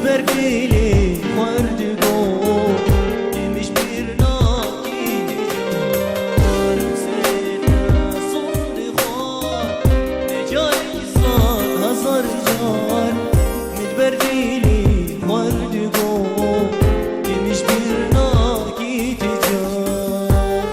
متبردلي وردقو مش بيرناكي تجار سيدنا صند خار نجاري صاد هزار جار متبردلي وردقو مش بيرناكي تجار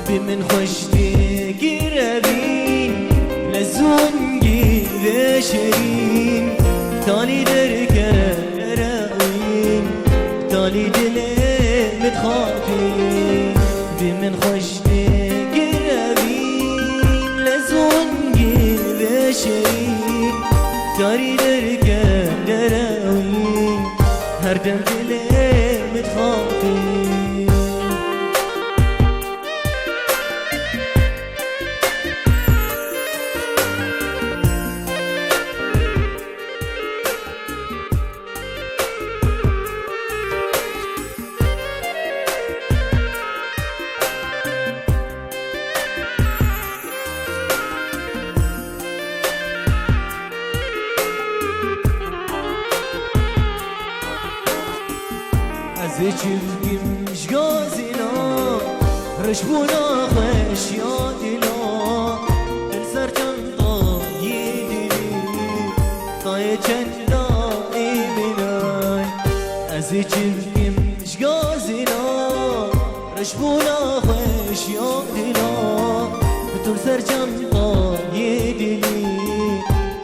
بمن خشتي قربين لزونجي بشرين تالي دركة راوين تالي دلي متخافين بمن خشتي قربين لزونجي بشرين تالي دركة راوين هردم دلي متخافين زيجيم شقازنا رشبونا خشياتنا تنسر تنطا يدري طاية جندا إيمناي زيجيم شقازنا رشبونا خشياتنا تنسر تنطا يدري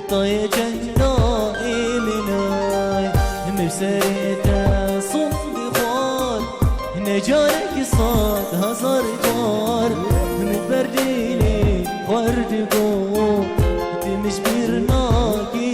طاية جندا إيمناي مبسرتا نجارك صاد هزار جار متبردلي وردقو مش بيرناكي